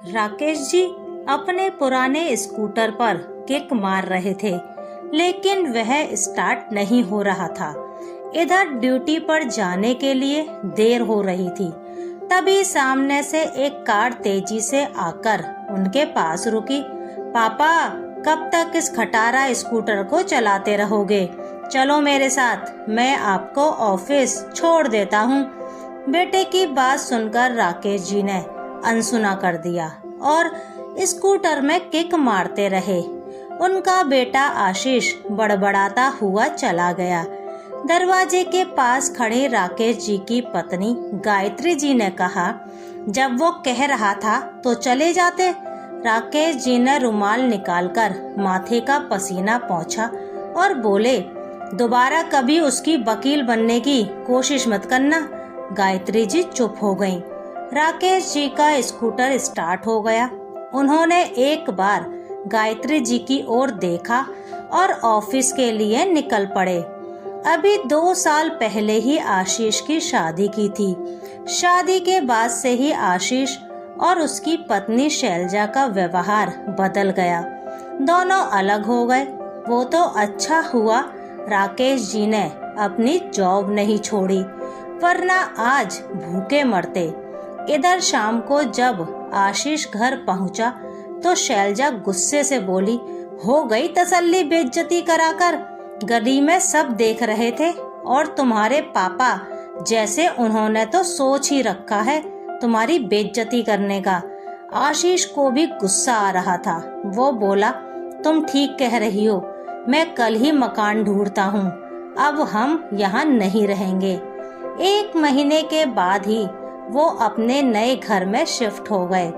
राकेश जी अपने पुराने स्कूटर पर किक मार रहे थे, लेकिन वह स्टार्ट नहीं हो रहा था। इधर ड्यूटी पर जाने के लिए देर हो रही थी। तभी सामने से एक कार तेजी से आकर उनके पास रुकी। पापा, कब तक इस खटारा स्कूटर को चलाते रहोगे? चलो मेरे साथ, मैं आपको ऑफिस छोड़ देता हूँ। बेटे की बात सुनकर राकेश जी ने अनसुना कर दिया और स्कूटर में किक मारते रहे। उनका बेटा आशीष बड़बड़ाता हुआ चला गया। दरवाजे के पास खड़े राकेश जी की पत्नी गायत्री जी ने कहा, जब वो कह रहा था तो चले जाते। राकेश जी ने रुमाल निकालकर माथे का पसीना पोंछा और बोले, दोबारा कभी उसकी वकील बनने की कोशिश मत करना। गायत्री जी चुप हो गईं। राकेश जी का स्कूटर स्टार्ट हो गया। उन्होंने एक बार गायत्री जी की ओर देखा और ऑफिस के लिए निकल पड़े। अभी 2 साल पहले ही आशीष की शादी की थी। शादी के बाद से ही आशीष और उसकी पत्नी शैलजा का व्यवहार बदल गया। दोनों अलग हो गए। वो तो अच्छा हुआ राकेश जी ने अपनी जॉब नहीं छोड़ी, वरना आज भूखे मरते। इधर शाम को जब आशीष घर पहुंचा तो शैलजा गुस्से से बोली, हो गई तसल्ली बेइज्जती कराकर? गली में सब देख रहे थे और तुम्हारे पापा जैसे उन्होंने तो सोच ही रखा है तुम्हारी बेइज्जती करने का। आशीष को भी गुस्सा आ रहा था। वो बोला, तुम ठीक कह रही हो, मैं कल ही मकान ढूंढता हूँ। अब हम यहाँ नहीं रहेंगे। 1 महीने के बाद ही वो अपने नए घर में शिफ्ट हो गए।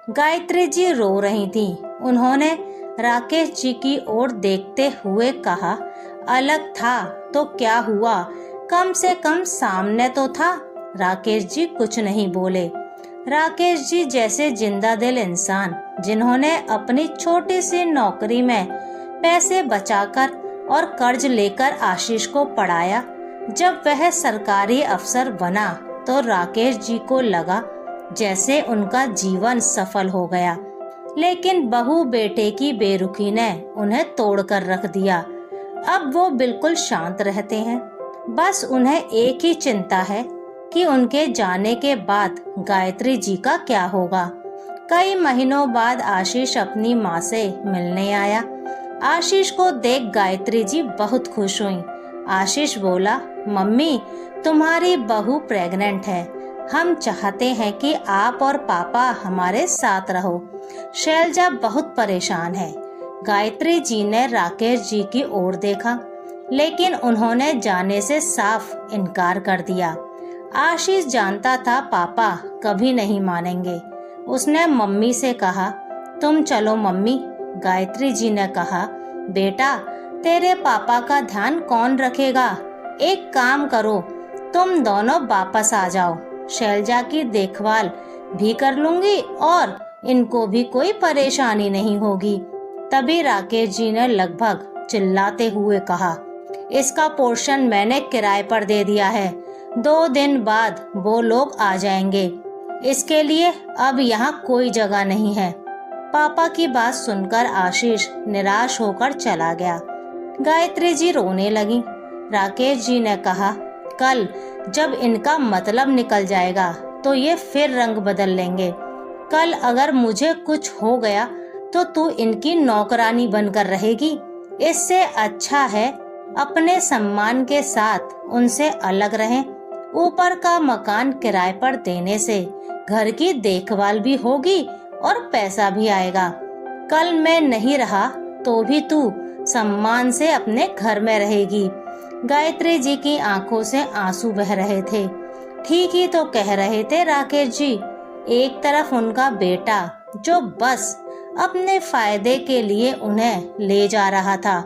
गायत्री जी रो रही थी। उन्होंने राकेश जी की ओर देखते हुए कहा, अलग था तो क्या हुआ, कम से कम सामने तो था। राकेश जी कुछ नहीं बोले। राकेश जी जैसे जिंदा दिल इंसान, जिन्होंने अपनी छोटी सी नौकरी में पैसे बचाकर और कर्ज लेकर आशीष को पढ़ाया। जब वह सरकारी अफसर बना तो राकेश जी को लगा जैसे उनका जीवन सफल हो गया, लेकिन बहू बेटे की बेरुखी ने उन्हें तोड़कर रख दिया। अब वो बिल्कुल शांत रहते हैं। बस उन्हें एक ही चिंता है कि उनके जाने के बाद गायत्री जी का क्या होगा। कई महीनों बाद आशीष अपनी माँ से मिलने आया। आशीष को देख गायत्री जी बहुत खुश हुई। आशीष बोला, मम्मी, तुम्हारी बहू प्रेग्नेंट है। हम चाहते हैं कि आप और पापा हमारे साथ रहो। शैलजा बहुत परेशान है। गायत्री जी ने राकेश जी की ओर देखा, लेकिन उन्होंने जाने से साफ इनकार कर दिया। आशीष जानता था पापा कभी नहीं मानेंगे। उसने मम्मी से कहा, तुम चलो मम्मी। गायत्री जी ने कहा, बेटा, तेरे पापा का ध्यान कौन रखेगा? एक काम करो, तुम दोनों वापस आ जाओ। शैलजा की देखभाल भी कर लूंगी और इनको भी कोई परेशानी नहीं होगी। तभी राकेश जी ने लगभग चिल्लाते हुए कहा, इसका पोर्शन मैंने किराए पर दे दिया है। 2 दिन बाद वो लोग आ जाएंगे। इसके लिए अब यहाँ कोई जगह नहीं है। पापा की बात सुनकर आशीष निराश होकर चला गया। गायत्री जी रोने लगी। राकेश जी ने कहा, कल जब इनका मतलब निकल जाएगा तो ये फिर रंग बदल लेंगे। कल अगर मुझे कुछ हो गया तो तू इनकी नौकरानी बनकर रहेगी। इससे अच्छा है अपने सम्मान के साथ उनसे अलग रहें। ऊपर का मकान किराए पर देने से घर की देखभाल भी होगी और पैसा भी आएगा। कल मैं नहीं रहा तो भी तू सम्मान से अपने घर में रहेगी। गायत्री जी की आंखों से आंसू बह रहे थे। ठीक ही तो कह रहे थे राकेश जी। एक तरफ उनका बेटा जो बस अपने फायदे के लिए उन्हें ले जा रहा था,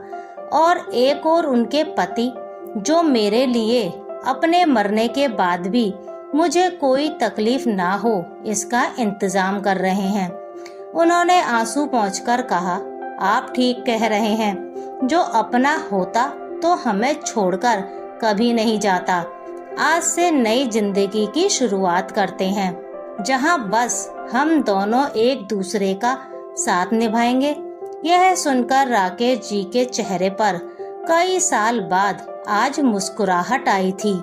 और एक और उनके पति जो मेरे लिए अपने मरने के बाद भी मुझे कोई तकलीफ ना हो इसका इंतजाम कर रहे हैं। उन्होंने आंसू पोंछकर कहा, आप ठीक कह रहे हैं। जो अपना होता तो हमें छोड़कर कभी नहीं जाता। आज से नई जिंदगी की शुरुआत करते हैं, जहां बस हम दोनों एक दूसरे का साथ निभाएंगे। यह सुनकर राकेश जी के चेहरे पर कई साल बाद आज मुस्कुराहट आई थी।